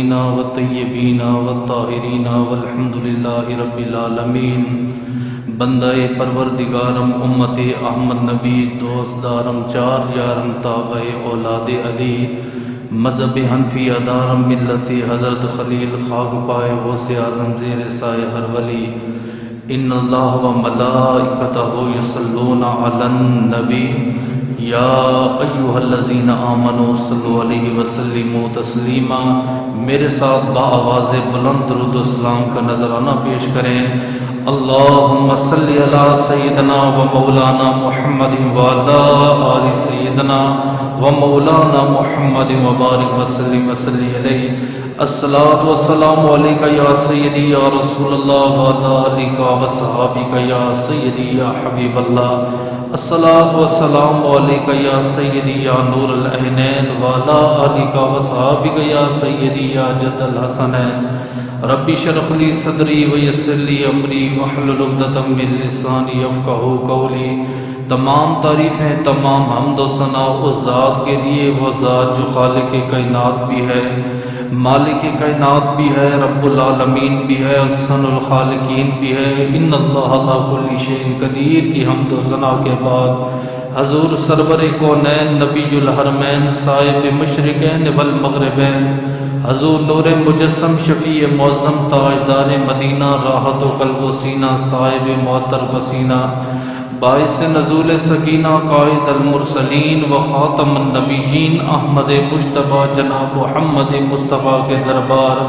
الطاهرين والطيبين والطاهرين والحمد لله رب العالمين. بندہ پروردگارم امت احمد نبی دوست دارم چار یارم تابع اولاد علی مذہب حنفی ادارم ملت حضرت خلیل خاک پائے غوث اعظم زیر سایہ ہر ولی. ان اللہ و ملائکتہ یصلون علی النبی یا ایھا الذین آمنوا صلوا علیہ وسلموا تسلیما. میرے ساتھ بآواز بلند درود و سلام کا نذرانہ پیش کریں. اللہم صلی علی سیدنا و مولانا محمد وعلی آل سیدنا و مولانا محمد وبارک وسلم وصلی علیہ. الصلاۃ والسلام علیک یا سیدی یا رسول اللہ وعلی آلک و صحابک یا سیدی یا حبیب اللہ. الصلاۃ والسلام علیک یا سیدی یا نور العینین وعلی آلک و صحابک یا سیدی یا جد الحسنین. ربی اشرح لی صدری ویسر لی امری واحلل عقدۃ من لسانی یفقہوا قولی. تمام تعریفیں تمام حمد و ثنا اس ذات کے لیے، وہ ذات جو خالق کائنات بھی ہے، مالک کائنات بھی ہے، رب العالمین بھی ہے، احسن الخالقین بھی ہے. ان اللہ علی کل شیء قدیر کی حمد و ثنا کے بعد حضور سرور کونین نبی الحرمین صاحب مشرقین والمغربین حضور نور مجسم شفیع معظم تاجدار مدینہ راحت و قلب و سینہ صاحب معطر پسینہ باعث نزول سکینہ قائد المرسلین و خاتم النبیین احمد مجتبیٰ جناب محمد مصطفیٰ کے دربار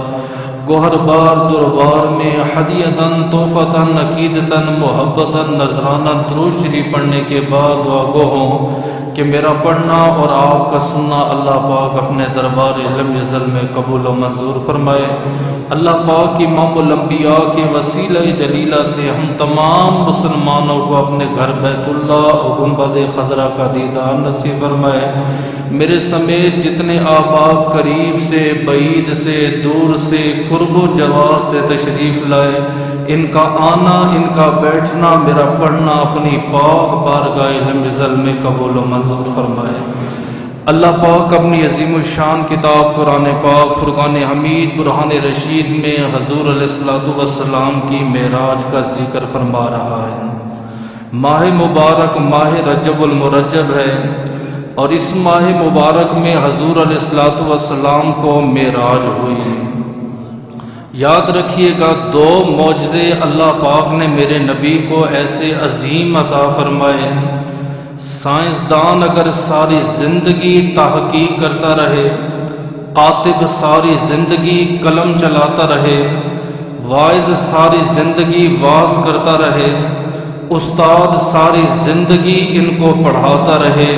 گوہر بار دربار میں ہدیتاً تحفتاً عقیدتاً محبتاً نذرانہ درود شریف پڑھنے کے بعد دعا گو ہوں کہ میرا پڑھنا اور آپ کا سننا اللہ پاک اپنے دربار علم ازل میں قبول و منظور فرمائے. اللہ پاک امام الانبیاء کے وسیلہ جلیلہ سے ہم تمام مسلمانوں کو اپنے گھر بیت اللہ اور گنبد خضرا کا دیدار نصیب فرمائے. میرے سمیت جتنے احباب قریب سے بعید سے دور سے قرب و جوار سے تشریف لائے، ان کا آنا ان کا بیٹھنا میرا پڑھنا اپنی پاک بارگاہ علم ازل میں قبول و منظور فرمائے. اللہ پاک اپنی عظیم الشان کتاب قرآن پاک فرقان حمید برہان رشید میں حضور علیہ الصلوۃ والسلام کی معراج کا ذکر فرما رہا ہے. ماہ مبارک ماہ رجب المرجب ہے اور اس ماہ مبارک میں حضور علیہ الصلوۃ والسلام کو معراج ہوئی. یاد رکھیے گا دو معجزے اللہ پاک نے میرے نبی کو ایسے عظیم عطا فرمائے. سائنسدان اگر ساری زندگی تحقیق کرتا رہے، کاتب ساری زندگی قلم چلاتا رہے، واعظ ساری زندگی واعظ کرتا رہے، استاد ساری زندگی ان کو پڑھاتا رہے،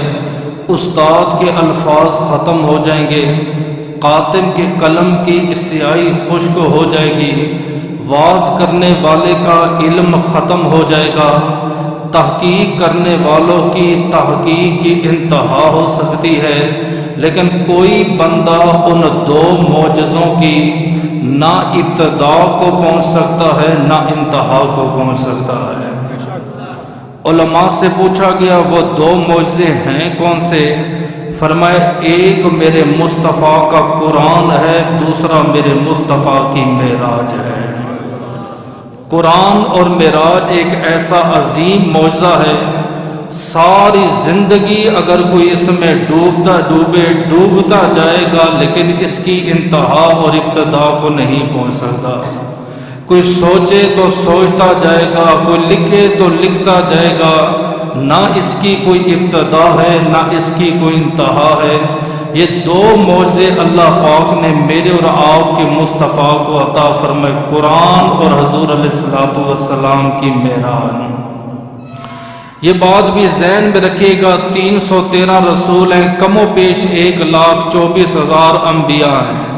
استاد کے الفاظ ختم ہو جائیں گے، کاتب کے قلم کی سیاہی خشک ہو جائے گی، واعظ کرنے والے کا علم ختم ہو جائے گا، تحقیق کرنے والوں کی تحقیق کی انتہا ہو سکتی ہے، لیکن کوئی بندہ ان دو معجزوں کی نہ ابتدا کو پہنچ سکتا ہے نہ انتہا کو پہنچ سکتا ہے. علماء سے پوچھا گیا وہ دو معجزے ہیں کون سے؟ فرمائے ایک میرے مصطفیٰ کا قرآن ہے، دوسرا میرے مصطفیٰ کی معراج ہے. قرآن اور معراج ایک ایسا عظیم معجزہ ہے، ساری زندگی اگر کوئی اس میں ڈوبتا جائے گا لیکن اس کی انتہا اور ابتدا کو نہیں پہنچ سکتا. کوئی سوچے تو سوچتا جائے گا، کوئی لکھے تو لکھتا جائے گا، نہ اس کی کوئی ابتدا ہے نہ اس کی کوئی انتہا ہے. یہ دو معجزے اللہ پاک نے میرے اور آپ کے مصطفیٰ کو عطا فرمائے، قرآن اور حضور علیہ الصلوۃ والسلام کی معراج. یہ بات بھی ذہن میں رکھیے گا 313 رسول ہیں، کم و بیش 1,24,000 انبیاء ہیں.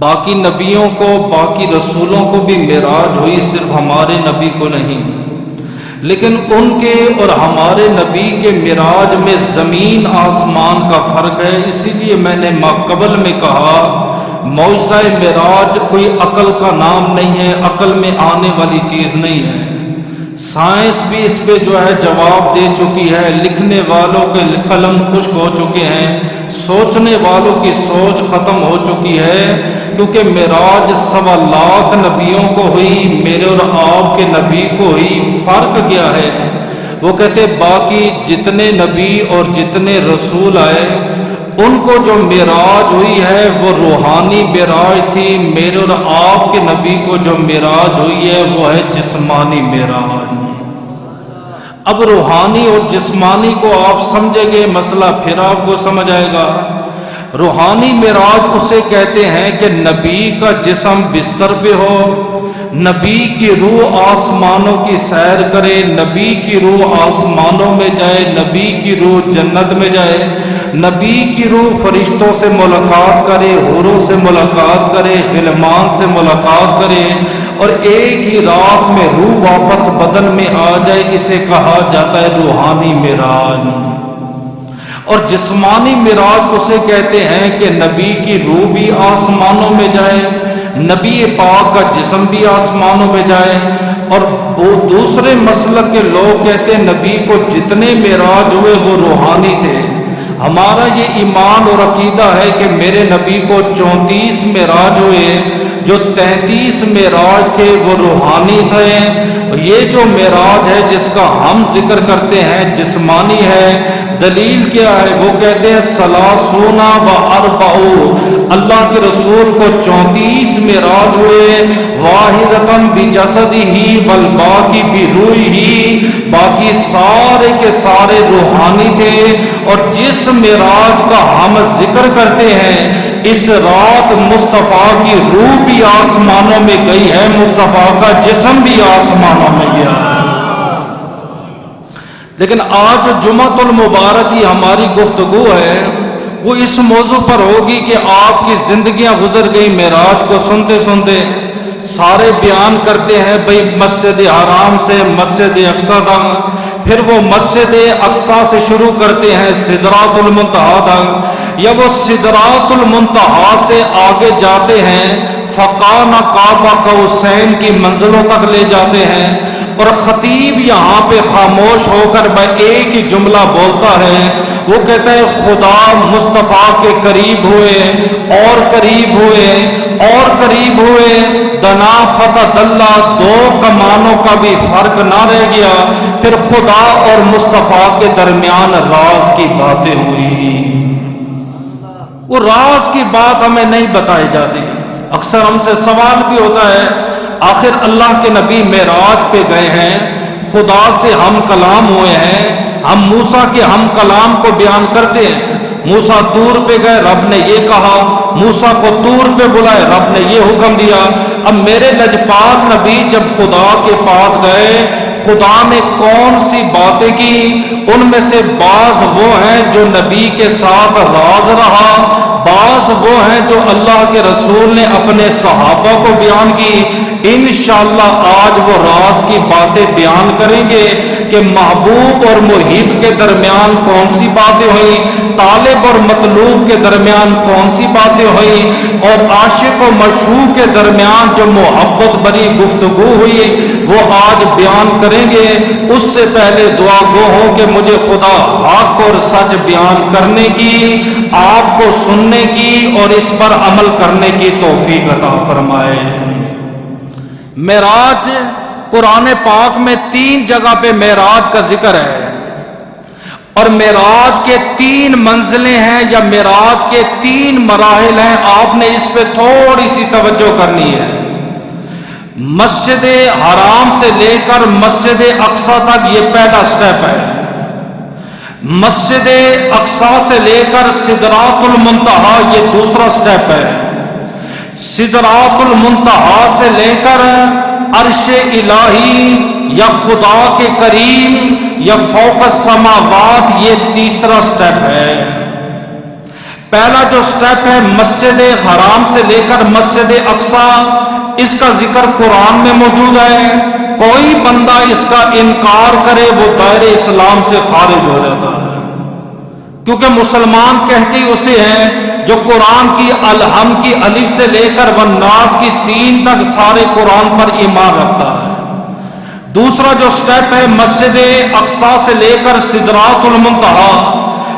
باقی نبیوں کو باقی رسولوں کو بھی معراج ہوئی، صرف ہمارے نبی کو نہیں. لیکن ان کے اور ہمارے نبی کے معراج میں زمین آسمان کا فرق ہے. اسی لیے میں نے ماقبل میں کہا معجزہ معراج کوئی عقل کا نام نہیں ہے، عقل میں آنے والی چیز نہیں ہے. سائنس بھی اس پہ جو ہے جواب دے چکی ہے، لکھنے والوں کے قلم خشک ہو چکے ہیں، سوچنے والوں کی سوچ ختم ہو چکی ہے، کیونکہ معراج 1.25 لاکھ نبیوں کو ہوئی، میرے اور آپ کے نبی کو ہوئی۔ فرق کیا ہے؟ وہ کہتے باقی جتنے نبی اور جتنے رسول آئے ان کو جو معراج ہوئی ہے وہ روحانی معراج تھی، میرے اور آپ کے نبی کو جو معراج ہوئی ہے وہ ہے جسمانی معراج۔ اب روحانی اور جسمانی کو آپ سمجھیں گے مسئلہ پھر آپ کو سمجھ آئے گا۔ روحانی معراج اسے کہتے ہیں کہ نبی کا جسم بستر پہ ہو، نبی کی روح آسمانوں کی سیر کرے، نبی کی روح آسمانوں میں جائے، نبی کی روح جنت میں جائے، نبی کی روح فرشتوں سے ملاقات کرے، حوروں سے ملاقات کرے، غلمان سے ملاقات کرے، اور ایک ہی رات میں روح واپس بدن میں آ جائے، اسے کہا جاتا ہے روحانی معراج۔ اور جسمانی معراج اسے کہتے ہیں کہ نبی کی روح بھی آسمانوں میں جائے، نبی پاک کا جسم بھی آسمانوں میں جائے۔ اور وہ دوسرے مسلک کے لوگ کہتے ہیں نبی کو جتنے معراج ہوئے وہ روحانی تھے۔ ہمارا یہ ایمان اور عقیدہ ہے کہ میرے نبی کو 34 معراج ہوئے، جو 33 معراج تھے وہ روحانی تھے۔ یہ جو معراج ہے جس کا ہم ذکر کرتے ہیں جسمانی ہے، دلیل کیا ہے؟ وہ کہتے ہیں 30 و 40، اللہ کے رسول کو 34 معراج ہوئے، واحدتاً بجسدہ والباقی بروحہ، باقی سارے کے سارے روحانی تھے۔ اور جس معراج کا ہم ذکر کرتے ہیں اس رات مصطفیٰ کی روح بھی آسمانوں میں گئی ہے، مصطفیٰ کا جسم بھی آسمانوں میں گیا ہے۔ لیکن آج جو جمعۃ المبارک کی ہماری گفتگو ہے وہ اس موضوع پر ہوگی کہ آپ کی زندگیاں گزر گئی معراج کو سنتے سنتے۔ سارے بیان کرتے ہیں بھئی مسجد حرام سے مسجد اقصیٰ تک، پھر وہ مسجد اقصیٰ سے شروع کرتے ہیں سدرات المنتہا تک، یا وہ سدرات المنتہا سے آگے جاتے ہیں فقان قاب قوسین کی منزلوں تک لے جاتے ہیں۔ اور خطیب یہاں پہ خاموش ہو کر ایک ہی جملہ بولتا ہے، وہ کہتا ہے خدا مصطفیٰ کے قریب ہوئے اور قریب ہوئے اور قریب ہوئے، دنا فتح اللہ، 2 کمانوں کا بھی فرق نہ رہ گیا۔ پھر خدا اور مصطفیٰ کے درمیان راز کی باتیں ہوئی۔ وہ راز کی بات ہمیں نہیں بتائی جاتی۔ اکثر ہم سے سوال بھی ہوتا ہے آخر اللہ کے نبی معراج پہ گئے ہیں، خدا سے ہم کلام ہوئے ہیں، ہم موسیٰ کے ہم کلام کو بیان کرتے ہیں۔ موسیٰ طور پہ گئے، رب نے یہ کہا، موسیٰ کو طور پہ بلائے، رب نے یہ حکم دیا۔ اب میرے لجپال نبی جب خدا کے پاس گئے، خدا نے کون سی باتیں کی؟ ان میں سے بعض وہ ہیں جو نبی کے ساتھ راز رہا، بعض وہ ہیں جو اللہ کے رسول نے اپنے صحابہ کو بیان کی۔ انشاءاللہ آج وہ راز کی باتیں بیان کریں گے کہ محبوب اور محب کے درمیان کون سی باتیں ہوئیں، طالب اور مطلوب کے درمیان کون سی باتیں ہوئیں، اور عاشق و مشوق کے درمیان جو محبت بری گفتگو ہوئی وہ آج بیان کریں گے۔ اس سے پہلے دعا گو ہو کہ مجھے خدا حق اور سچ بیان کرنے کی، آپ کو سننے کی اور اس پر عمل کرنے کی توفیق عطا فرمائے۔ معراج قرآن پاک میں 3 جگہ پہ معراج کا ذکر ہے، اور معراج کے 3 منزلیں ہیں یا معراج کے 3 مراحل ہیں۔ آپ نے اس پہ تھوڑی سی توجہ کرنی ہے۔ مسجد حرام سے لے کر مسجد اقصیٰ تک یہ پہلا سٹیپ ہے۔ مسجد اقصیٰ سے لے کر سدرات المنتہا یہ دوسرا سٹیپ ہے۔ سدرات المنتہا سے لے کر عرش الہی یا خدا کے قریب یا فوق السماوات یہ تیسرا سٹیپ ہے۔ پہلا جو سٹیپ ہے مسجد حرام سے لے کر مسجد اقصیٰ، اس کا ذکر قرآن میں موجود ہے۔ کوئی بندہ اس کا انکار کرے وہ دائرے اسلام سے خارج ہو جاتا ہے، کیونکہ مسلمان کہتے اسے ہیں جو قرآن کی الحم کی الف سے لے کر والناس کی سین تک سارے قرآن پر ایمان رکھتا ہے۔ دوسرا جو سٹیپ ہے مسجد اقصی سے لے کر سدرات المنتہا،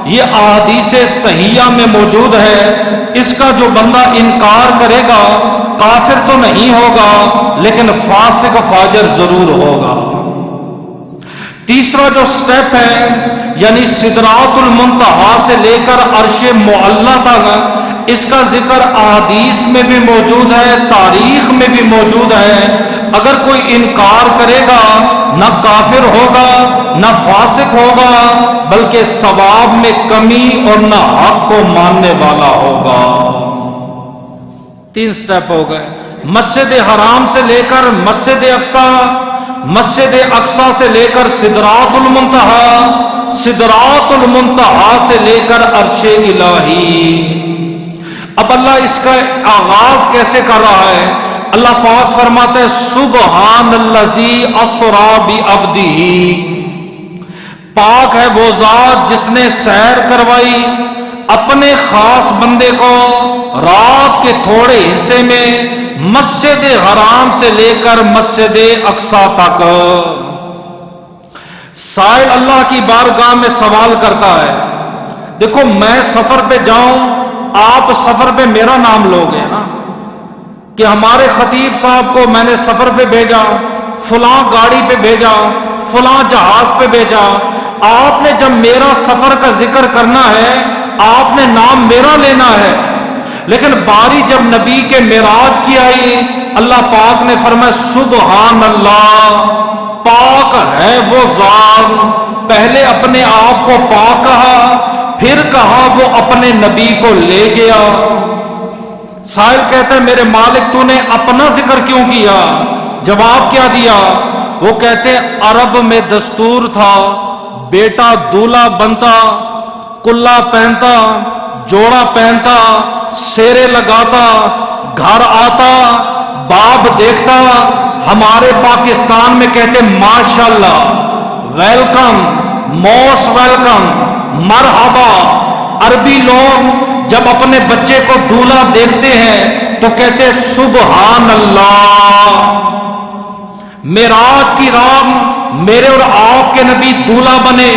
یہ احادیث صحیحہ میں موجود ہے. اس کا جو بندہ انکار کرے گا کافر تو نہیں ہوگا لیکن فاسق فاجر ضرور ہوگا. تیسرا جو سٹیپ ہے یعنی سدرات المنتہا سے لے کر عرش معلی تک، اس کا ذکر احادیث میں بھی موجود ہے، تاریخ میں بھی موجود ہے. اگر کوئی انکار کرے گا نہ کافر ہوگا نہ فاسق ہوگا بلکہ ثواب میں کمی اور نہ حق کو ماننے والا ہوگا. 3 سٹیپ ہو گئے. مسجد حرام سے لے کر مسجد اقصی، مسجد اقصی سے لے کر سدرات المنتہا، سدرات المنتہا سے لے کر عرش الہی. اب اللہ اس کا آغاز کیسے کر رہا ہے؟ اللہ پاک فرماتا ہے سبحان الذی اسری بعبدہ، پاک ہے وہ ذات جس نے سیر کروائی اپنے خاص بندے کو رات کے تھوڑے حصے میں مسجد حرام سے لے کر مسجد اقصی تک. سائل اللہ کی بارگاہ میں سوال کرتا ہے، دیکھو میں سفر پہ جاؤں، آپ سفر پہ میرا نام لوگے نا کہ ہمارے خطیب صاحب کو میں نے سفر پہ بھیجا، فلاں گاڑی پہ بھیجا، فلاں جہاز پہ بھیجا. آپ نے جب میرا سفر کا ذکر کرنا ہے آپ نے نام میرا لینا ہے. لیکن باری جب نبی کے معراج کی آئی اللہ پاک نے فرمایا سبحان اللہ، پاک ہے وہ ذات. پہلے اپنے آپ کو پاک کہا، پھر کہا وہ اپنے نبی کو لے گیا. سائل کہتا ہے میرے مالک تو نے اپنا ذکر کیوں کیا؟ جواب کیا دیا؟ وہ کہتے ہیں عرب میں دستور تھا بیٹا دولہا بنتا، کلا پہنتا، جوڑا پہنتا، سیرے لگاتا، گھر آتا، باپ دیکھتا. ہمارے پاکستان میں کہتے ماشاءاللہ، ویلکم، موسٹ ویلکم، مرحبا. عربی لوگ جب اپنے بچے کو دولہا دیکھتے ہیں تو کہتے سبحان اللہ. معراج کی رات میرے اور آپ کے نبی دولہا بنے.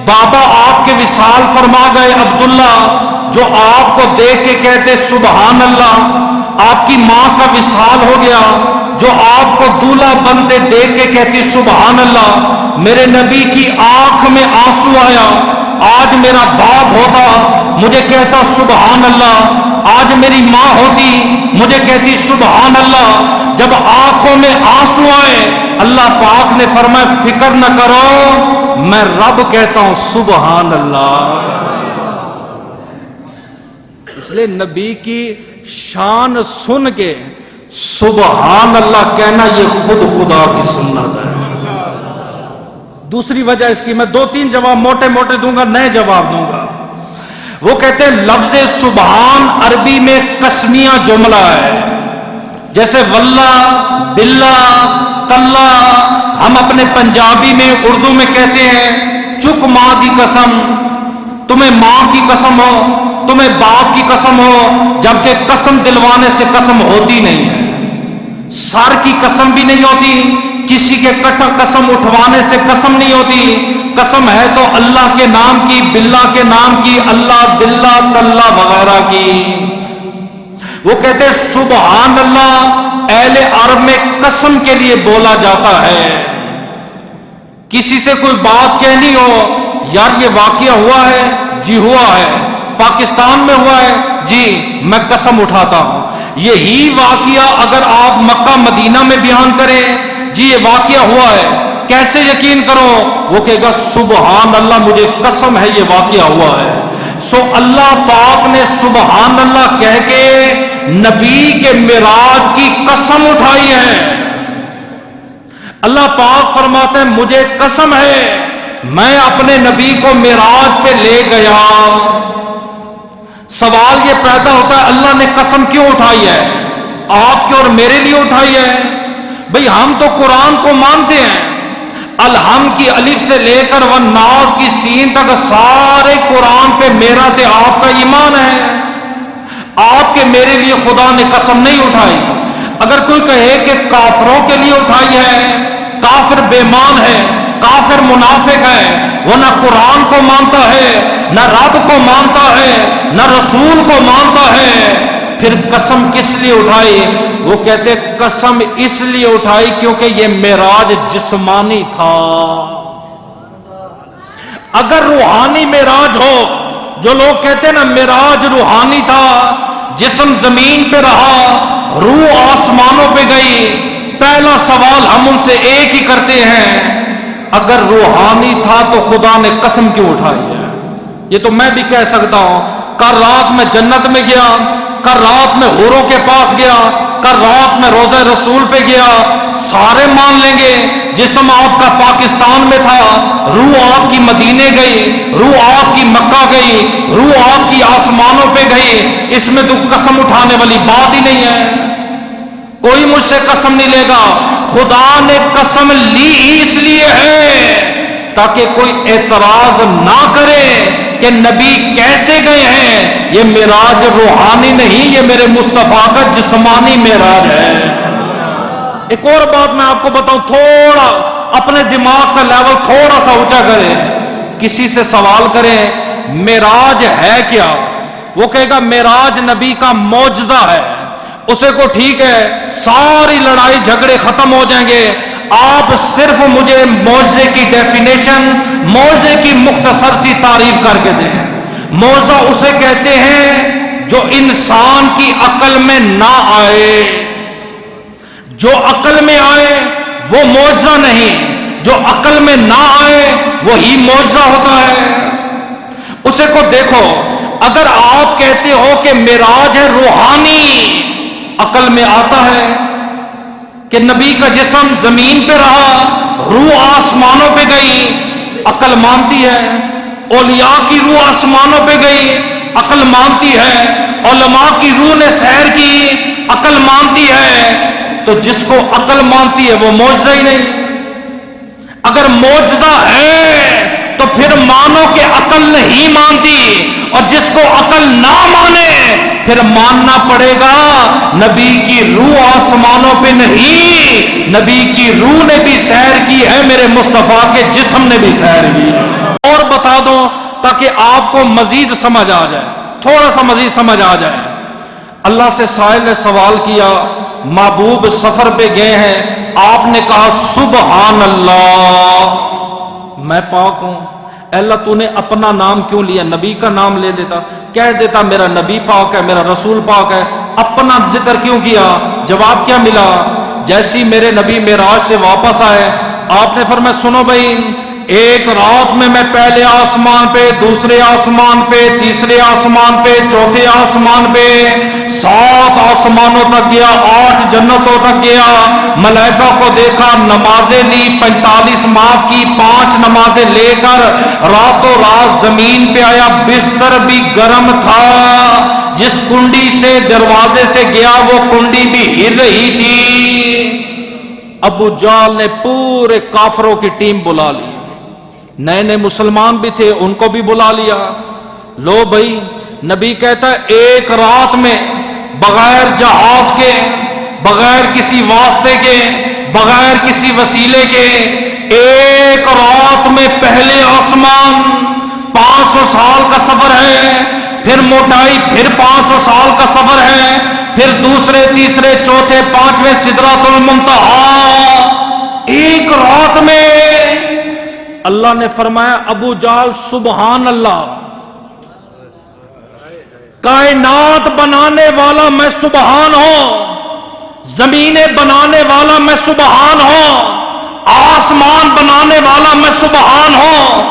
بابا آپ کے وصال فرما گئے عبداللہ، جو آپ کو دیکھ کے کہتے سبحان اللہ. آپ کی ماں کا وصال ہو گیا جو آپ کو دولہا بنتے دیکھ کے کہتی سبحان اللہ. میرے نبی کی آنکھ میں آنسو آیا. آج میرا باپ ہوتا مجھے کہتا سبحان اللہ، آج میری ماں ہوتی مجھے کہتی سبحان اللہ. جب آنکھوں میں آنسو آئے اللہ پاک نے فرمایا فکر نہ کرو، میں رب کہتا ہوں سبحان اللہ. اس لیے نبی کی شان سن کے سبحان اللہ کہنا یہ خود خدا کی سنت ہے. دوسری وجہ اس کی میں 2-3 جواب موٹے موٹے دوں گا، نئے جواب دوں گا. وہ کہتے ہیں لفظ سبحان عربی میں قسمیہ جملہ ہے، جیسے واللہ، باللہ، تاللہ. ہم اپنے پنجابی میں اردو میں کہتے ہیں چک ماں کی قسم، تمہیں ماں کی قسم ہو، تمہیں باپ کی قسم ہو، جبکہ قسم دلوانے سے قسم ہوتی نہیں ہے. سر کی قسم بھی نہیں ہوتی، کسی کے کٹا قسم اٹھوانے سے قسم نہیں ہوتی. قسم ہے تو اللہ کے نام کی، باللہ کے نام کی، اللہ، باللہ، تاللہ وغیرہ کی. وہ کہتے ہیں سبحان اللہ اہل عرب میں قسم کے لیے بولا جاتا ہے. کسی سے کوئی بات کہنی ہو، یار یہ واقعہ ہوا ہے، جی ہوا ہے. پاکستان میں ہوا ہے، جی میں قسم اٹھاتا ہوں. یہی واقعہ اگر آپ مکہ مدینہ میں بیان کریں، جی یہ واقعہ ہوا ہے، کیسے یقین کرو؟ وہ کہے گا سبحان اللہ مجھے قسم ہے یہ واقعہ ہوا ہے. سو اللہ پاک نے سبحان اللہ کہہ کے نبی کے معراج کی قسم اٹھائی ہے. اللہ پاک فرماتے ہیں مجھے قسم ہے میں اپنے نبی کو معراج پہ لے گیا. سوال یہ پیدا ہوتا ہے اللہ نے قسم کیوں اٹھائی ہے؟ آپ کے اور میرے لیے اٹھائی ہے. بھئی ہم تو قرآن کو مانتے ہیں، الحم کی الف سے لے کر والناس کی سین تک سارے قرآن پہ میرا تے آپ کا ایمان ہے. آپ کے میرے لیے خدا نے قسم نہیں اٹھائی. اگر کوئی کہے کہ کافروں کے لیے اٹھائی ہے، کافر بے ایمان ہے، کافر منافق ہے، وہ نہ قرآن کو مانتا ہے، نہ رب کو مانتا ہے، نہ رسول کو مانتا ہے، پھر قسم کس لیے اٹھائی؟ وہ کہتے قسم اس لیے اٹھائی کیونکہ یہ معراج جسمانی تھا۔ اگر روحانی معراج ہو، جو لوگ کہتے ہیں نا معراج روحانی تھا، جسم زمین پہ رہا، روح آسمانوں پہ گئی، پہلا سوال ہم ان سے ایک ہی کرتے ہیں، اگر روحانی تھا تو خدا نے قسم کیوں اٹھائی ہے؟ یہ تو میں بھی کہہ سکتا ہوں، کل رات میں جنت میں گیا، کل رات میں حوروں کے پاس گیا، کل رات میں روضہ رسول پہ گیا، سارے مان لیں گے جسم آپ کا پاکستان میں تھا، روح آپ کی مدینے گئی، روح آپ کی مکہ گئی، روح آپ کی آسمانوں پہ گئی، اس میں تو قسم اٹھانے والی بات ہی نہیں ہے۔ کوئی مجھ سے قسم نہیں لے گا۔ خدا نے قسم لی اس لیے ہے تاکہ کوئی اعتراض نہ کرے کہ نبی کیسے گئے ہیں، یہ معراج روحانی نہیں، یہ میرے مصطفیٰ کا جسمانی معراج ہے۔ ایک اور بات میں آپ کو بتاؤں، تھوڑا اپنے دماغ کا لیول تھوڑا سا اونچا کریں، کسی سے سوال کریں معراج ہے کیا، وہ کہے گا معراج نبی کا معجزہ ہے، اسے کو ٹھیک ہے ساری لڑائی جھگڑے ختم ہو جائیں گے، آپ صرف مجھے معجزے کی ڈیفینیشن، معجزے کی مختصر سی تعریف کر کے دیں۔ معجزہ اسے کہتے ہیں جو انسان کی عقل میں نہ آئے، جو عقل میں آئے وہ معجزہ نہیں، جو عقل میں نہ آئے وہی معجزہ ہوتا ہے۔ اسے کو دیکھو، اگر آپ کہتے ہو کہ معراج ہے روحانی، عقل میں آتا ہے کہ نبی کا جسم زمین پہ رہا، روح آسمانوں پہ گئی، عقل مانتی ہے، اولیاء کی روح آسمانوں پہ گئی، عقل مانتی ہے، علماء کی روح نے سیر کی، عقل مانتی ہے، تو جس کو عقل مانتی ہے وہ معجزہ ہی نہیں۔ اگر معجزہ ہے تو پھر مانو کہ عقل نہیں مانتی، اور جس کو عقل نہ مانے پھر ماننا پڑے گا نبی کی روح آسمانوں پہ نہیں، نبی کی روح نے بھی سیر کی ہے، میرے مصطفیٰ کے جسم نے بھی سیر کی ہے۔ اور بتا دو تاکہ آپ کو مزید سمجھ آ جائے، تھوڑا سا مزید سمجھ آ جائے۔ اللہ سے سائل نے سوال کیا، محبوب سفر پہ گئے ہیں، آپ نے کہا سبحان اللہ، میں پاک ہوں۔ اے اللہ تو نے اپنا نام کیوں لیا، نبی کا نام لے لیتا، کہہ دیتا میرا نبی پاک ہے، میرا رسول پاک ہے، اپنا ذکر کیوں کیا؟ جواب کیا ملا؟ جیسی میرے نبی معراج سے واپس آئے، آپ نے فرمایا سنو بھائی، ایک رات میں پہلے آسمان پہ، دوسرے آسمان پہ، تیسرے آسمان پہ، چوتھے آسمان پہ، 7 آسمانوں تک گیا، 8 جنتوں تک گیا، ملائکہ کو دیکھا، نمازیں لی، 45 معاف کی، 5 نمازیں لے کر راتوں رات زمین پہ آیا، بستر بھی گرم تھا، جس کنڈی سے دروازے سے گیا وہ کنڈی بھی ہل رہی تھی۔ ابو جہل نے پورے کافروں کی ٹیم بلا لی، نئے نئے مسلمان بھی تھے ان کو بھی بلا لیا، لو بھائی نبی کہتا ہے ایک رات میں بغیر جہاز کے، بغیر کسی واسطے کے، بغیر کسی وسیلے کے، ایک رات میں پہلے آسمان 500 سال کا سفر ہے، پھر موٹائی پھر 500 سال کا سفر ہے، پھر دوسرے تیسرے چوتھے پانچویں سدرۃ المنتہا، ایک رات میں۔ اللہ نے فرمایا ابو جہل سبحان اللہ، کائنات بنانے والا میں سبحان ہوں، زمینیں بنانے والا میں سبحان ہوں، آسمان بنانے والا میں سبحان ہوں،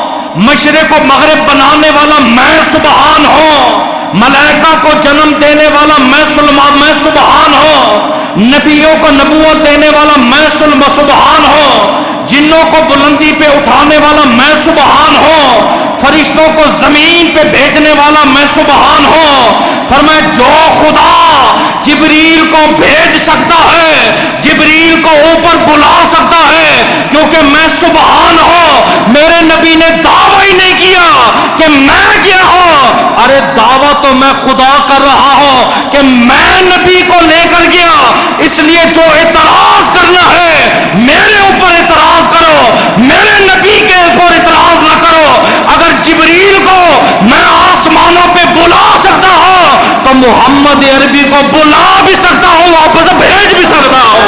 مشرق و مغرب بنانے والا میں سبحان ہوں، ملائکہ کو جنم دینے والا میں سبحان ہوں، نبیوں کو نبوت دینے والا میں سبحان ہوں، جنوں کو بلندی پہ اٹھانے والا میں سبحان ہوں، فرشتوں کو زمین پہ بھیجنے والا میں سبحان ہوں۔ فرمایا جو خدا جبریل کو بھیج سکتا ہے، جبریل کو اوپر بلا سکتا ہے، کیونکہ میں سبحان ہوں، میرے نبی نے دعویٰ ہی نہیں کیا کہ میں کیا ہوں، ارے دعویٰ تو میں خدا کر رہا ہوں کہ میں نبی کو لے کر گیا، اس لیے جو اعتراض کرنا ہے میرے اوپر اعتراض محمد عربی کو بلا بھی سکتا ہوں، واپس بھیج بھی سکتا ہوں۔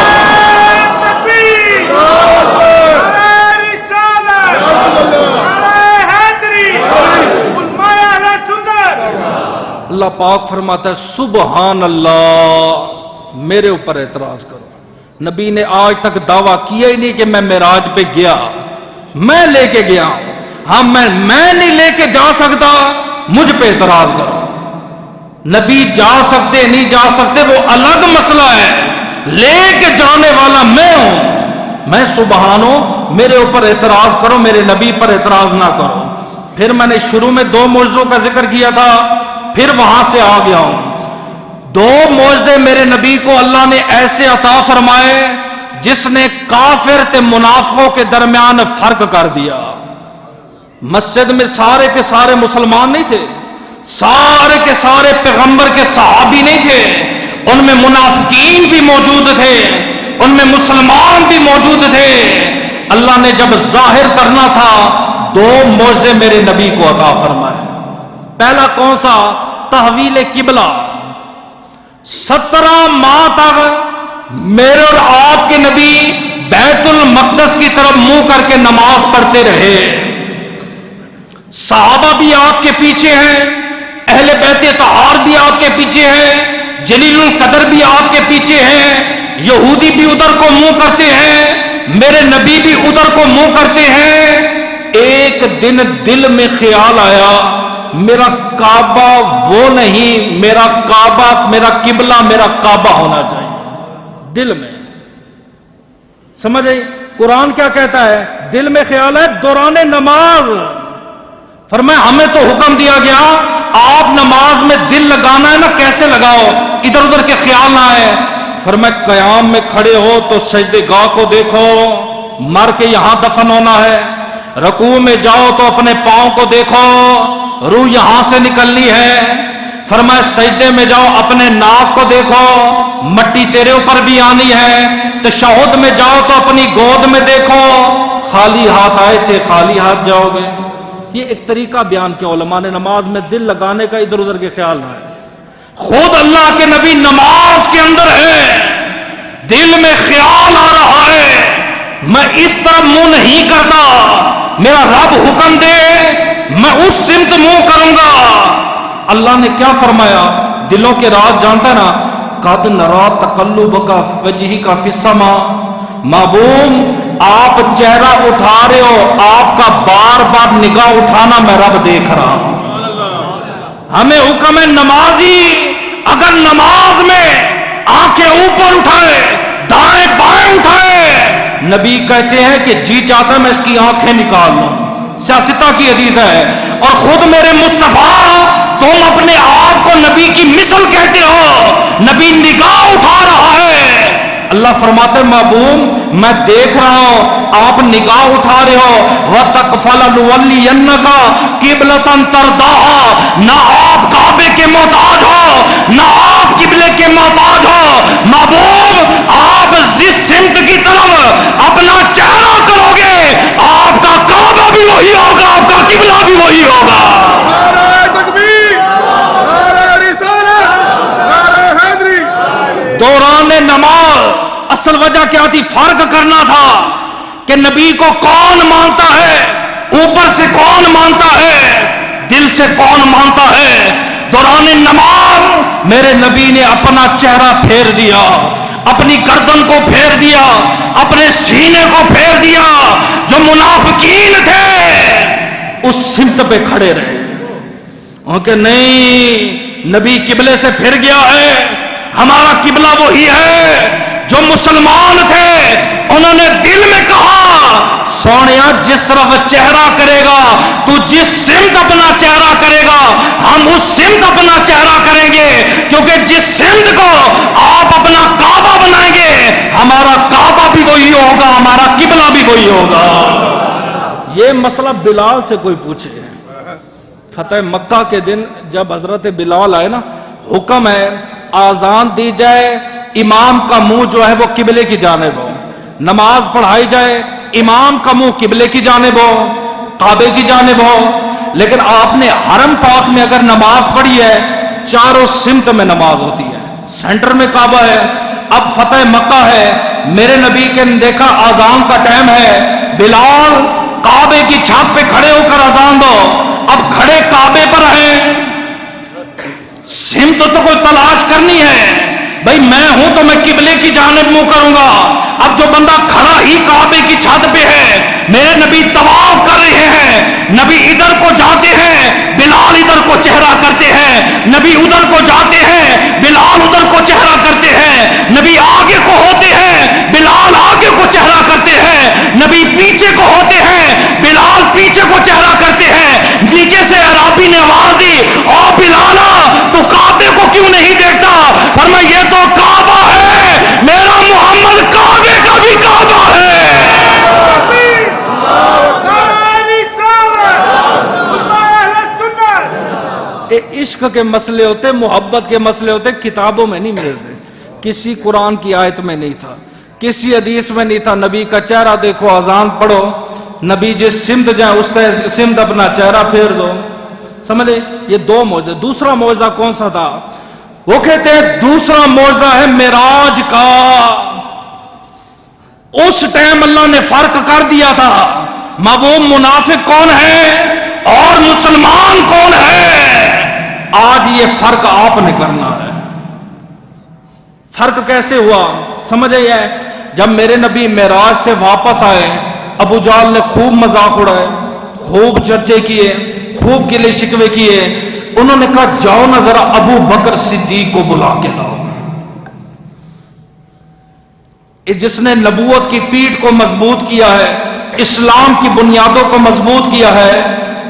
اللہ پاک فرماتا ہے سبحان اللہ، میرے اوپر اعتراض کرو۔ نبی نے آج تک دعویٰ کیا ہی نہیں کہ میں معراج پہ گیا، میں لے کے گیا ہوں۔ ہاں میں نہیں لے کے جا سکتا، مجھ پہ اعتراض کرو۔ نبی جا سکتے نہیں جا سکتے وہ الگ مسئلہ ہے، لے کے جانے والا میں ہوں، میں سبحان ہوں، میرے اوپر اعتراض کرو، میرے نبی پر اعتراض نہ کرو۔ پھر میں نے شروع میں 2 معجزوں کا ذکر کیا تھا، پھر وہاں سے آ گیا ہوں۔ 2 معجزے میرے نبی کو اللہ نے ایسے عطا فرمائے جس نے کافر تے منافقوں کے درمیان فرق کر دیا۔ مسجد میں سارے کے سارے مسلمان نہیں تھے، سارے کے سارے پیغمبر کے صحابی نہیں تھے، ان میں منافقین بھی موجود تھے، ان میں مسلمان بھی موجود تھے۔ اللہ نے جب ظاہر کرنا تھا 2 معجزے میرے نبی کو عطا فرمائے۔ پہلا کون سا؟ تحویل قبلہ۔ 17 ماہ تک میرے اور آپ کے نبی بیت المقدس کی طرف منہ کر کے نماز پڑھتے رہے۔ صحابہ بھی آپ کے پیچھے ہیں، اہل بیت طہار بھی آپ کے پیچھے ہیں، جلیل القدر بھی آپ کے پیچھے ہیں، یہودی بھی ادھر کو منہ کرتے ہیں، میرے نبی بھی ادھر کو منہ کرتے ہیں۔ ایک دن دل میں خیال آیا میرا کعبہ وہ نہیں، میرا کعبہ، میرا قبلہ میرا کعبہ ہونا چاہیے۔ دل میں سمجھ آئی؟ قرآن کیا کہتا ہے؟ دل میں خیال ہے دوران نماز۔ فرمایا ہمیں تو حکم دیا گیا آپ نماز میں دل لگانا ہے نا، کیسے لگاؤ، ادھر ادھر کے خیال نہ آئے۔ فرمایا قیام میں کھڑے ہو تو سجدے گاہ کو دیکھو، مر کے یہاں دفن ہونا ہے۔ رکوع میں جاؤ تو اپنے پاؤں کو دیکھو، روح یہاں سے نکلنی ہے۔ فرمایا سجدے میں جاؤ اپنے ناک کو دیکھو، مٹی تیرے اوپر بھی آنی ہے۔ تشہد میں جاؤ تو اپنی گود میں دیکھو، خالی ہاتھ آئے تھے خالی ہاتھ جاؤ گے۔ یہ ایک طریقہ بیان کیا علماء نے نماز میں دل لگانے کا، ادھر ادھر کے خیال نہ ہے۔ خود اللہ کے نبی نماز کے اندر ہے، دل میں خیال آ رہا ہے میں اس طرف منہ نہیں کرتا، میرا رب حکم دے میں اس سمت منہ کروں گا۔ اللہ نے کیا فرمایا؟ دلوں کے راز جانتا ہے نا۔ قد نرا تقلبک وجہک فی السماء، محبوب آپ چہرہ اٹھا رہے ہو، آپ کا بار بار نگاہ اٹھانا میں رب دیکھ رہا ہوں۔ ہمیں حکم ہے نمازی اگر نماز میں آنکھیں اوپر اٹھائے، دائیں بائیں اٹھائے، نبی کہتے ہیں کہ جی چاہتا ہے میں اس کی آنکھیں نکال لوں۔ سیاستہ کی حدیث ہے۔ اور خود میرے مصطفیٰ تم اپنے آپ کو نبی کی مثل کہتے ہو، نبی نگاہ اٹھا رہا ہے۔ اللہ فرماتے محبوب میں دیکھ رہا ہوں آپ نگاہ اٹھا رہے ہو، وَتَقْفَلَ لُوَلِّيَنَّكَ قِبْلَةً تَرْضَاهَا، نہ آپ کعبے کے محتاج ہو نہ آپ قبلے کے محتاج ہو۔ محبوب آپ جس سمت کی طرف اپنا چہرہ کرو گے آپ کا کعبہ بھی وہی ہوگا، آپ کا قبلہ بھی وہی ہوگا۔ دوران نماز اصل وجہ کیا تھی؟ فرق کرنا تھا کہ نبی کو کون مانتا ہے، اوپر سے کون مانتا ہے، دل سے کون مانتا ہے۔ دوران نماز میرے نبی نے اپنا چہرہ پھیر دیا، اپنی گردن کو پھیر دیا، اپنے سینے کو پھیر دیا۔ جو منافقین تھے اس سمت پہ کھڑے رہے کہ نہیں نبی قبلے سے پھر گیا ہے، ہمارا قبلہ وہی ہے۔ جو مسلمان تھے انہوں نے دل میں کہا سونیا جس طرف چہرہ کرے گا تو جس سمت اپنا چہرہ کرے گا ہم اس سمت اپنا چہرہ کریں گے، کیونکہ جس سمت کو آپ اپنا کعبہ بنائیں گے ہمارا کعبہ بھی وہی ہوگا، ہمارا قبلہ بھی وہی ہوگا۔ یہ مسئلہ بلال سے کوئی پوچھے، فتح مکہ کے دن جب حضرت بلال آئے نا، حکم ہے آذان دی جائے، امام کا منہ جو ہے وہ قبلے کی جانب ہو، نماز پڑھائی جائے امام کا منہ قبلے کی جانب ہو، کعبے کی جانب ہو۔ لیکن آپ نے حرم پاک میں اگر نماز پڑھی ہے چاروں سمت میں نماز ہوتی ہے، سینٹر میں کعبہ ہے، اب فتح مکہ ہے، میرے نبی کے دیکھا اذان کا ٹائم ہے، بلال کعبے کی چھت پہ کھڑے ہو کر اذان دو، اب کھڑے کعبے پر ہیں، سمت تو کوئی تلاش کرنی ہے، بھائی میں ہوں تو میں قبلے کی جانب منہ کروں گا، اب جو بندہ کھڑا ہی کعبے کی چھت پہ ہے، میرے نبی طواف کر رہے ہیں، نبی ادھر کو جاتے ہیں، بلال ادھر کو چہرہ کرتے ہیں، نبی ادھر کو جاتے ہیں، بلال ادھر کو چہرہ کرتے ہیں، نبی آگے کو ہوتے ہیں، بلال آگے کو چہرہ کرتے ہیں، نبی پیچھے کو ہوتے ہیں، بلال پیچھے کو چہرہ کرتے ہیں، نیچے سے عرابی نے آواز دی، او بلالا تو کعبے کو کیوں نہیں دیکھتا؟ فرمایا یہ تو کعبہ ہے، میرا محمد کعبے کا بھی کعبہ ہے۔ عشق کے مسئلے ہوتے، محبت کے مسئلے ہوتے، کتابوں میں نہیں ملتے، کسی قرآن کی آیت میں نہیں تھا، کسی حدیث میں نہیں تھا، نبی کا چہرہ دیکھو، اذان پڑھو، نبی جس سمت جائیں اس سمت اپنا چہرہ پھیر دو، سمجھے؟ یہ دو معجزے۔ دوسرا معجزہ کون سا تھا؟ وہ کہتے ہیں دوسرا معجزہ ہے معراج کا۔ اس ٹائم اللہ نے فرق کر دیا تھا، وہ منافق کون ہے اور مسلمان کون ہے، آج یہ فرق آپ نے کرنا ہے۔ فرق کیسے ہوا سمجھے؟ یہ جب میرے نبی معراج سے واپس آئے، ابو جہل نے خوب مذاق اڑائے، خوب چرچے کیے، خوب گلے شکوے کیے، انہوں نے کہا جاؤ نا ذرا ابو بکر صدیق کو بلا کے لاؤ، جس نے نبوت کی پیٹھ کو مضبوط کیا ہے، اسلام کی بنیادوں کو مضبوط کیا ہے،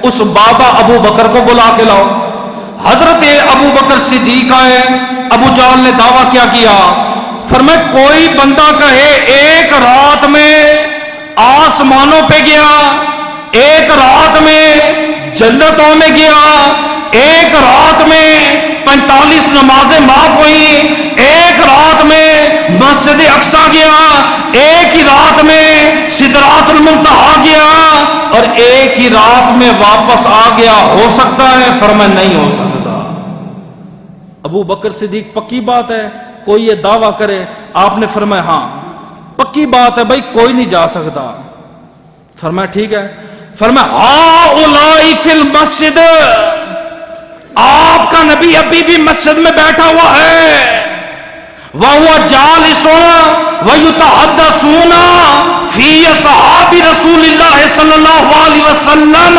اس بابا ابو بکر کو بلا کے لاؤ۔ حضرت ابو بکر صدیق آئے، ابو جہل نے دعویٰ کیا کیا، فرمایا کوئی بندہ کہے ایک رات میں آسمانوں پہ گیا، ایک رات میں جنتوں میں گیا، ایک رات میں 45 نمازیں معاف ہوئی، ایک رات میں مسجد اقصی گیا، ایک ہی رات میں سدرات المنتہا گیا، اور ایک ہی رات میں واپس آ گیا، ہو سکتا ہے؟ فرمایا نہیں ہو سکتا۔ ابو بکر صدیق پکی بات ہے کوئی یہ دعویٰ کرے؟ آپ نے فرمایا ہاں پکی بات ہے بھائی، کوئی نہیں جا سکتا۔ فرمایا ٹھیک ہے۔ فرمایا ہؤلاء فی المسجد، آپ کا نبی ابھی بھی مسجد میں بیٹھا ہوا ہے، وَهُوَ جَالِسٌ وَيُتَحَدَّثُونَ فِي أَصْحَابِ رَسُولِ اللَّهِ صلی اللہ علیہ وسلم،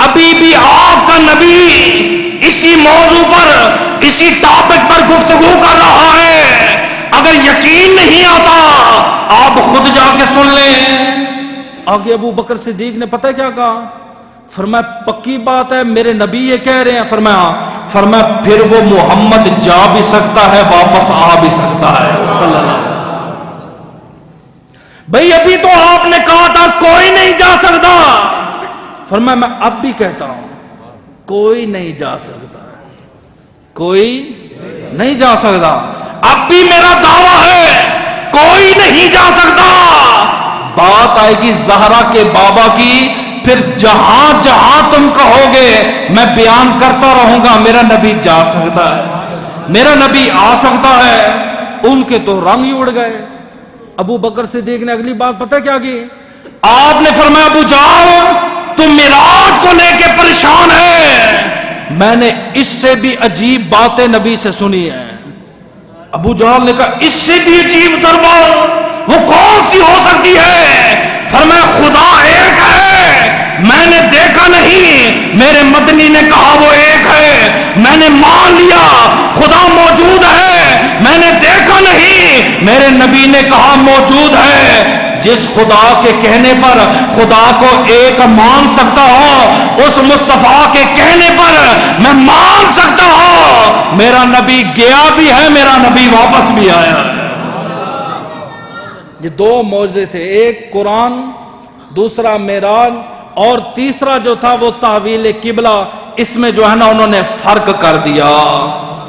ابھی بھی آپ کا نبی اسی موضوع پر، اسی ٹاپک پر گفتگو کر رہا ہے۔ اگر یقین نہیں آتا آپ خود جا کے سن لیں۔ آگے ابو بکر صدیق نے پتہ کیا کہا؟ فرمایا پکی بات ہے میرے نبی یہ کہہ رہے ہیں؟ فرمایا پھر وہ محمد جا بھی سکتا ہے واپس آ بھی سکتا ہے صلی اللہ علیہ وسلم۔ بھئی ابھی تو آپ نے کہا تھا کوئی نہیں جا سکتا، فرمایا میں اب بھی کہتا ہوں کوئی نہیں جا سکتا، کوئی نہیں جا سکتا، اب بھی میرا دعویٰ ہے کوئی نہیں جا سکتا۔ بات آئے گی زہرا کے بابا کی، پھر جہاں جہاں تم کہو گے میں بیان کرتا رہوں گا میرا نبی جا سکتا ہے، میرا نبی آ سکتا ہے۔ ان کے تو رنگ ہی اڑ گئے۔ ابو بکر صدیق نے اگلی بات پتہ کیا کی؟ آپ نے فرمایا ابو جہل تم معراج کو لے کے پریشان ہے، میں نے اس سے بھی عجیب باتیں نبی سے سنی ہیں۔ ابو جہل نے کہا اس سے بھی عجیب تر بات وہ کون سی ہو سکتی ہے؟ فرمایا خدا ایک ہے، میں نے دیکھا نہیں، میرے مدنی نے کہا وہ ایک ہے، میں نے مان لیا خدا موجود ہے، میں نے دیکھا نہیں، میرے نبی نے کہا موجود ہے۔ جس خدا کے کہنے پر خدا کو ایک مان سکتا ہو، اس مصطفیٰ کے کہنے پر میں مان سکتا ہوں۔ میرا نبی گیا بھی ہے، میرا نبی واپس بھی آیا ہے۔ یہ دو معجزے تھے، ایک قرآن، دوسرا معراج، اور تیسرا جو تھا وہ تحویل قبلہ۔ اس میں جو ہے نا انہوں نے فرق کر دیا۔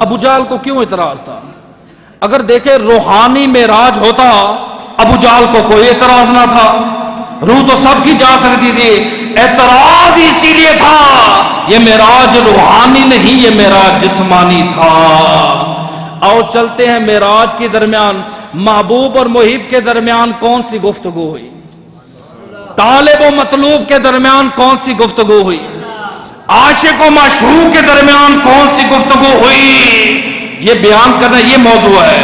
ابو جہل کو کیوں اعتراض تھا؟ اگر دیکھیں روحانی معراج ہوتا ابو جہل کو کوئی اعتراض نہ تھا، روح تو سب کی جا سکتی تھی، اعتراض اسی لیے تھا یہ معراج روحانی نہیں، یہ معراج جسمانی تھا۔ آؤ چلتے ہیں معراج کے درمیان محبوب اور محب کے درمیان کون سی گفتگو ہوئی، طالب و مطلوب کے درمیان کون سی گفتگو ہوئی، عاشق و معشوق کے درمیان کون سی گفتگو ہوئی، یہ بیان کرنا یہ موضوع ہے۔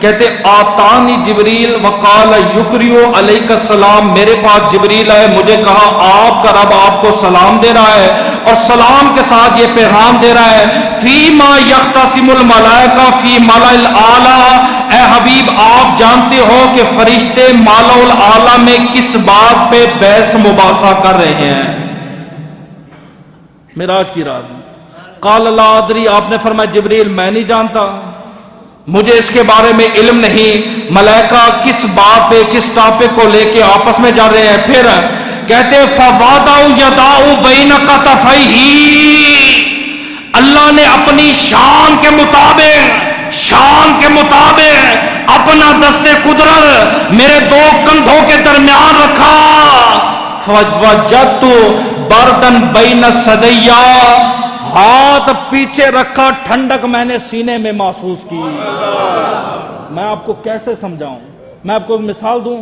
کہتے آتانی جبریل وقال یکریو علیک السلام، میرے پاس جبریل آئے، مجھے کہا آپ کا رب آپ کو سلام دے رہا ہے، اور سلام کے ساتھ یہ پیغام دے رہا ہے فیما یختصم الملائکہ فی ملأ الاعلی، اے حبیب آپ جانتے ہو کہ فرشتے ملأ الاعلی میں کس بات پہ بحث مباحثہ کر رہے ہیں معراج کی رات۔ قال لا ادری، آپ نے فرمایا جبریل میں نہیں جانتا، مجھے اس کے بارے میں علم نہیں، ملائکہ کس بات پہ کس ٹاپک کو لے کے آپس میں جا رہے ہیں۔ پھر کہتے فوادعوا یدعوا بین کتفیہ، اللہ نے اپنی شان کے مطابق اپنا دست قدرت میرے دو کندھوں کے درمیان رکھا، فوجدت بردن بین الثدیا، ہاتھ پیچھے رکھا، ٹھنڈک میں نے سینے میں محسوس کی۔ میں آپ کو کیسے سمجھاؤں، میں آپ کو مثال دوں۔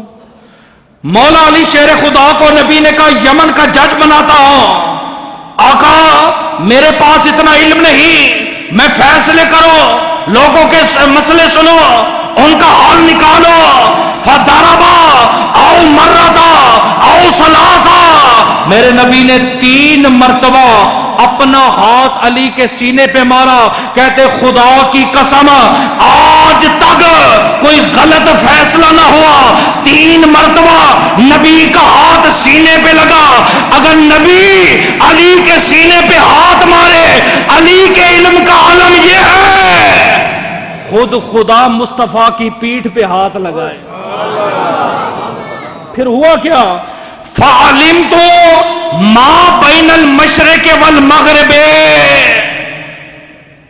مولا علی شیر خدا کو نبی نے کہا یمن کا جج بناتا ہوں، آقا میرے پاس اتنا علم نہیں، میں فیصلے کرو، لوگوں کے مسئلے سنو، ان کا حل نکالو، فضربا او مرتا او ثلاثا، میرے نبی نے 3 مرتبہ اپنا ہاتھ علی کے سینے پہ مارا، کہتے خدا کی قسم آج تک کوئی غلط فیصلہ نہ ہوا، 3 مرتبہ نبی کا ہاتھ سینے پہ لگا، اگر نبی علی کے سینے پہ ہاتھ مارے، علی کے علم کا عالم یہ ہے خود خدا مصطفیٰ کی پیٹھ پہ ہاتھ لگائے۔ پھر ہوا کیا؟ فعلمت ما بین المشرق والمغرب،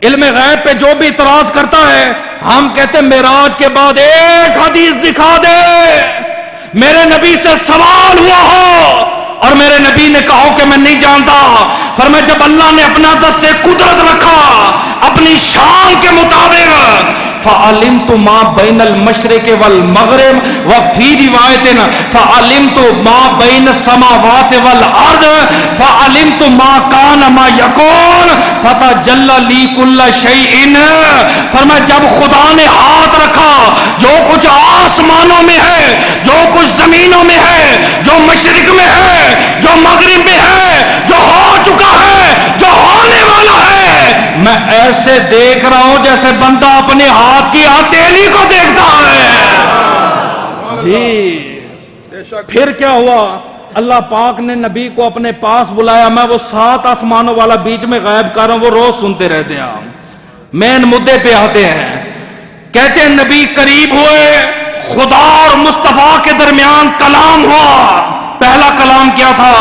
علم غیب پہ جو بھی اعتراض کرتا ہے ہم کہتے معراج کے بعد ایک حدیث دکھا دے، میرے نبی سے سوال ہوا ہو اور میرے نبی نے کہا کہ میں نہیں جانتا، فرمایا جب اللہ نے اپنا دست قدرت رکھا اپنی شان کے مطابق، فعلمت ما بین المشرق والمغرب، وفی روایت فعلمت ما بین السماوات والارض، فعلمت ما کان ما یکون، فتجلی لی کل شیء، فرمایا جب خدا نے ہاتھ رکھا جو کچھ آسمانوں میں ہے، جو کچھ زمینوں میں ہے، جو مشرق میں ہے، جو مغرب میں ہے، جو ہو چکا ہے، جو ہونے والا ہے، میں ایسے دیکھ رہا ہوں جیسے بندہ اپنے ہاتھ کی ہتھیلی کو دیکھتا ہے۔ جی پھر کیا ہوا؟ اللہ پاک نے نبی کو اپنے پاس بلایا، میں وہ 7 آسمانوں والا بیچ میں غائب کر رہا ہوں، وہ روز سنتے رہتے ہیں، مین مدے پہ آتے ہیں۔ کہتے ہیں نبی قریب ہوئے، خدا اور مصطفیٰ کے درمیان کلام ہوا۔ پہلا کلام کیا تھا؟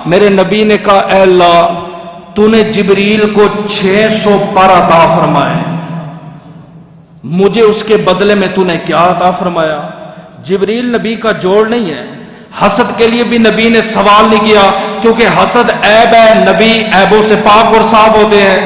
میرے نبی نے کہا اے اللہ تو نے جبریل کو 600 پر عطا فرمائے، مجھے اس کے بدلے میں تو نے کیا عطا فرمایا؟ جبریل نبی کا جوڑ نہیں ہے، حسد کے لیے بھی نبی نے سوال نہیں کیا، کیونکہ حسد عیب ہے، نبی عیبوں سے پاک اور صاف ہوتے ہیں۔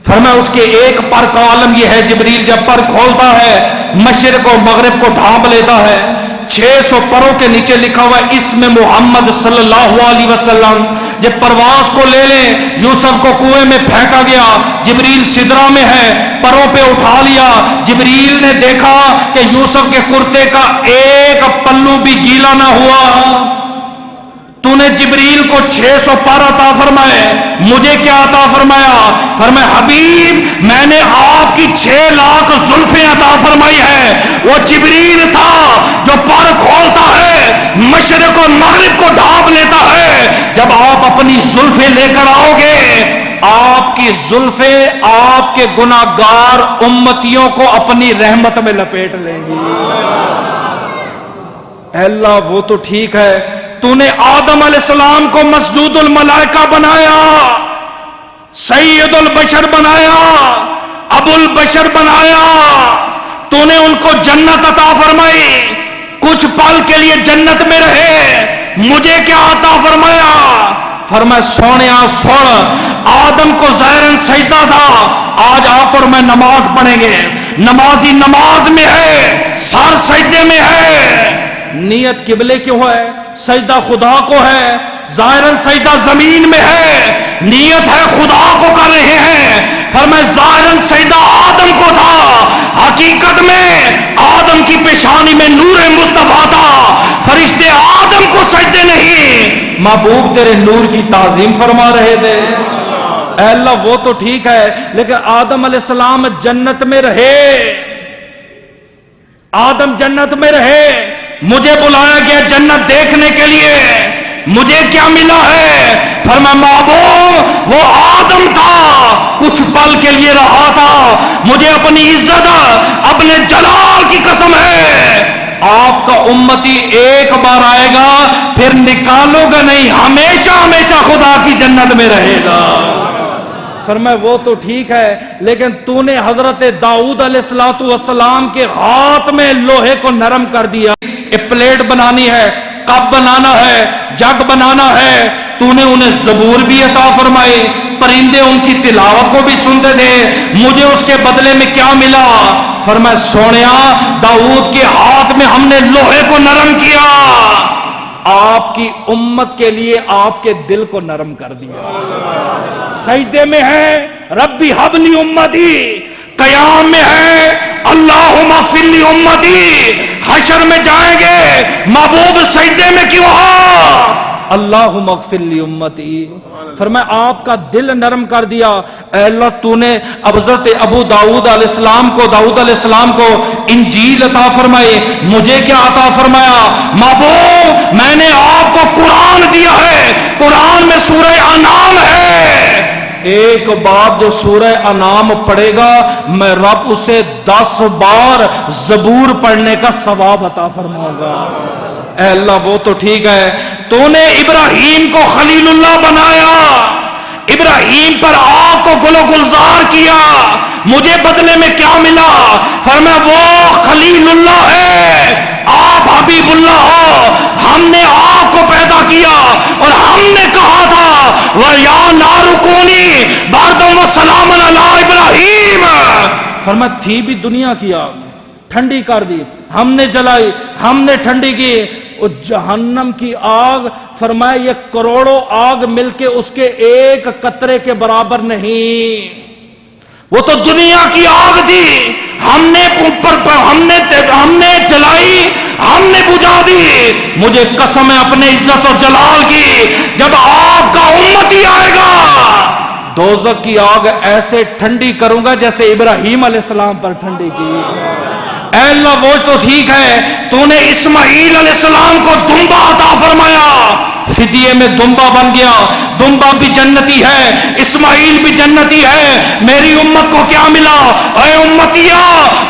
فرمایا اس کے ایک پر کا عالم یہ ہے، جبریل جب پر کھولتا ہے مشرق و مغرب کو ڈھانپ لیتا ہے، 600 پروں کے نیچے لکھا ہوا ہے اسم محمد صلی اللہ علیہ وسلم۔ جب پرواز کو لے لیں، یوسف کو کنویں میں پھینکا گیا، جبریل سدرہ میں ہے، پروں پہ اٹھا لیا، جبریل نے دیکھا کہ یوسف کے کرتے کا ایک پلو بھی گیلا نہ ہوا۔ تو نے جبریل کو 600 پر عطا فرمائے، مجھے کیا عطا فرمایا؟ فرمایا حبیب میں نے آپ کی 6 لاکھ زلفیں عطا فرمائی ہے۔ وہ جبریل تھا جو پر کھولتا ہے، مشرق و مغرب کو ڈھانپ لیتا ہے۔ جب آپ اپنی زلفیں لے کر آؤ گے، آپ کی زلفیں آپ کے گناہگار امتیوں کو اپنی رحمت میں لپیٹ لیں گی۔ اے اللہ وہ تو ٹھیک ہے، تو نے آدم علیہ السلام کو مسجود الملائکہ بنایا، سید البشر بنایا، ابو البشر بنایا، تو نے ان کو جنت عطا فرمائی، کچھ پل کے لیے جنت میں رہے، مجھے کیا عطا فرمایا؟ فرمایا سونیا سن، آدم کو ظاہراً سجدہ تھا، آج آپ اور میں نماز پڑھیں گے، نمازی نماز میں ہے، سر سجدے میں ہے، نیت قبلے کیوں ہے؟ سجدہ خدا کو ہے، ظاہراً سجدہ زمین میں ہے، نیت ہے خدا کو کر رہے ہیں۔ فرمایا ظاہراً سجدہ آدم کو تھا، حقیقت میں آدم کی پیشانی میں نور مصطفیٰ تھا، فرشتے آدم کو سجدے نہیں، محبوب تیرے نور کی تعظیم فرما رہے تھے۔ اے اللہ وہ تو ٹھیک ہے، لیکن آدم علیہ السلام جنت میں رہے، آدم جنت میں رہے، مجھے بلایا گیا جنت دیکھنے کے لیے، مجھے کیا ملا ہے؟ فرمایا محبوب وہ آدم تھا، کچھ پل کے لیے رہا تھا، مجھے اپنی عزت اپنے جلال کی قسم ہے، آپ کا امتی ایک بار آئے گا پھر نکالو گا نہیں، ہمیشہ ہمیشہ خدا کی جنت میں رہے گا۔ فرمایا وہ تو ٹھیک ہے، لیکن تو نے حضرت داؤد علیہ السلام کے ہاتھ میں لوہے کو نرم کر دیا، ایک پلیٹ بنانی ہے، کپ بنانا ہے، جگ بنانا ہے، تو نے انہیں زبور بھی عطا فرمائی، پرندے ان کی تلاوت کو بھی سنتے تھے، مجھے اس کے بدلے میں کیا ملا؟ فرمایا سونیا داؤد کے ہاتھ میں ہم نے لوہے کو نرم کیا، آپ کی امت کے لیے آپ کے دل کو نرم کر دیا۔ سجدے میں ہے ربی حبلی امتی، قیام میں ہے اللہم اغفر لی امتی، حشر میں جائیں گے محبوب سجدے میں کیوں ہو؟ اللہم اغفر لی امتی۔ فرمایا آپ کا دل نرم کر دیا، اے اللہ تو نے حضرت داؤد علیہ السلام کو انجیل عطا فرمائی، مجھے کیا عطا فرمایا؟ محبوب میں نے آپ کو قرآن دیا ہے، قرآن میں سورہ انعام ہے، ایک باپ جو سورہ انعام پڑھے گا میں رب اسے 10 بار زبور پڑھنے کا ثواب عطا فرماؤں گا۔ اے اللہ وہ تو ٹھیک ہے، تو نے ابراہیم کو خلیل اللہ بنایا، ابراہیم پر آگ کو گل و گلزار کیا، مجھے بدلے میں کیا ملا؟ فرمایا وہ خلیل اللہ ہے، آپ حبیب اللہ ہو، ہم نے آپ کو پیدا کیا اور ہم نے کہا تھا وَيَا نَارُ كُونِي بَرْدًا وَسَلَامًا عَلَىٰ إِبْرَاهِيمَ۔ فرمایا تھی بھی دنیا کی آگ، ٹھنڈی کر دی، ہم نے جلائی، ہم نے ٹھنڈی کی، اور جہنم کی آگ فرمایا یہ کروڑوں آگ مل کے اس کے ایک قطرے کے برابر نہیں، وہ تو دنیا کی آگ تھی، ہم نے جلائی، ہم نے بجھا دی، مجھے قسم ہے اپنے عزت و جلال کی، جب آپ کا امتی آئے گا دوزخ کی آگ ایسے ٹھنڈی کروں گا جیسے ابراہیم علیہ السلام پر ٹھنڈی کی۔ اے اللہ وہ تو ٹھیک ہے، تو نے اسماعیل علیہ السلام کو دمبا عطا فرمایا، فدیے میں دمبا بن گیا، دمبا بھی جنتی ہے، اسماعیل بھی جنتی ہے، میری امت کو کیا ملا؟ اے امتیا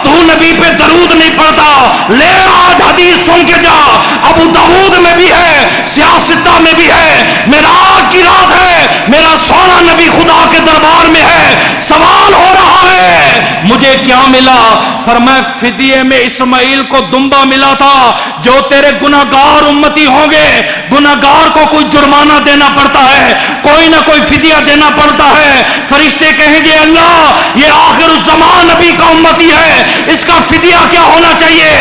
تو نبی پہ درود نہیں پڑتا، لے آج حدیث سن کے جا، ابو داؤد میں بھی ہے، سیاستہ میں بھی ہے، معراج کی رات ہے، میرا سونا نبی خدا کے دربار میں ہے، سوال ہو رہا ہے مجھے کیا ملا؟ فرمایا فدیے میں اسماعیل کو دمبا ملا تھا، جو تیرے گناہگار امتی ہوں گے، گناہگار کو کوئی جرمانہ دینا پڑتا ہے، کوئی نہ کوئی فدیہ دینا پڑتا ہے، فرشتے کہیں گے اللہ یہ آخر الزمان نبی کا امتی ہے، اس کا فدیہ کیا ہونا چاہیے؟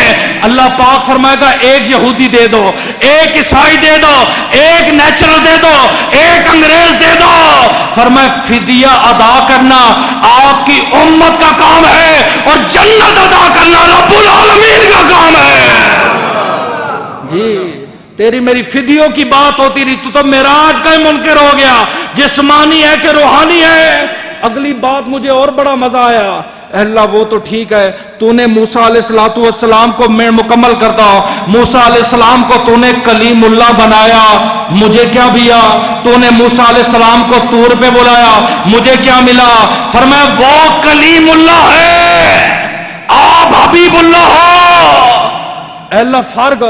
اللہ پاک فرمائے گا ایک یہودی دے دو، ایک عیسائی دے دو، ایک نیچرل دے دو، ایک انگریز دے دو۔ فرمائے فدیہ ادا کرنا آپ کی امت کا کام ہے اور جنت ادا کرنا رب العالمین کا کام ہے۔ جی تیری میری فدیوں کی بات ہوتی رہی، تو معراج کا ہی منکر ہو گیا، جسمانی ہے کہ روحانی ہے؟ اگلی بات مجھے اور بڑا مزہ آیا، اللہ وہ تو ٹھیک ہے، تو نے موسیٰ علیہ السلام کو میں مکمل کرتا ہوں، موسیٰ علیہ السلام کو تو نے کلیم اللہ بنایا، مجھے کیا ملا؟ تو نے موسیٰ علیہ السلام کو طور پہ بلایا، مجھے کیا ملا؟ فرمایا وہ کلیم اللہ ہے، آپ حبیب اللہ ہو۔ اللہ فرق،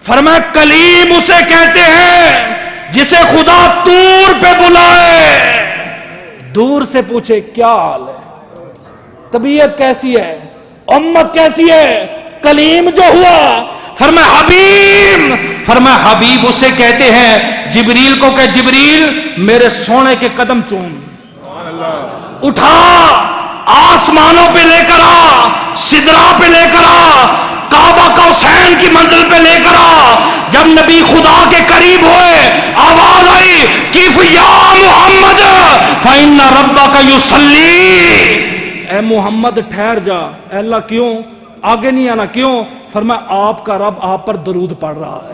فرمایا کلیم اسے کہتے ہیں جسے خدا طور پہ بلائے، دور سے پوچھے کیا حال ہے، طبیعت کیسی ہے، امت کیسی ہے، کلیم جو ہوا، فرمایا حبیب، فرمایا حبیب اسے کہتے ہیں جبریل کو کہ جبریل میرے سونے کے قدم چوم، اٹھا آسمانوں پہ لے کر آ، سدرا پہ لے کر آ، کعبہ کا حسین کی منزل پہ لے کر آ۔ جب نبی خدا کے قریب ہوئے آواز آئی کیف یا محمد فإن ربک یصلی، اے محمد ٹھہر جا۔ اے اللہ کیوں آگے نہیں آنا، کیوں؟ فرمایا آپ کا رب آپ پر درود پڑھ رہا ہے۔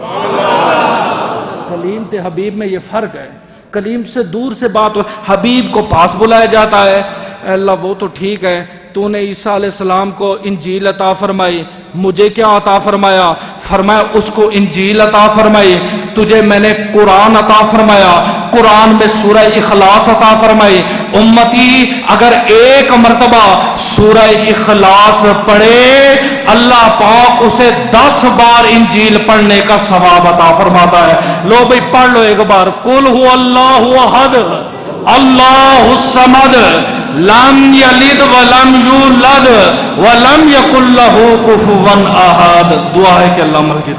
کلیم تے حبیب میں یہ فرق ہے، کلیم سے دور سے بات ہو، حبیب کو پاس بلایا جاتا ہے۔ اے اللہ وہ تو ٹھیک ہے، تو نے عیسیٰ علیہ السلام کو انجیل عطا فرمائی، مجھے کیا عطا فرمایا؟ فرمایا اس کو انجیل عطا فرمائی، تجھے میں نے قرآن عطا فرمایا، قرآن میں سورہ اخلاص عطا فرمائی۔ امتی اگر ایک مرتبہ سورہ اخلاص پڑھے اللہ پاک اسے 10 بار انجیل پڑھنے کا ثواب عطا فرماتا ہے۔ لو بھئی پڑھ لو ایک بار، قل هو اللہ احد اللہ الصمد لم یلد ولم یولد ولم یکن لہ کفوا احد۔ دعا ہے کہ اللہ مل کی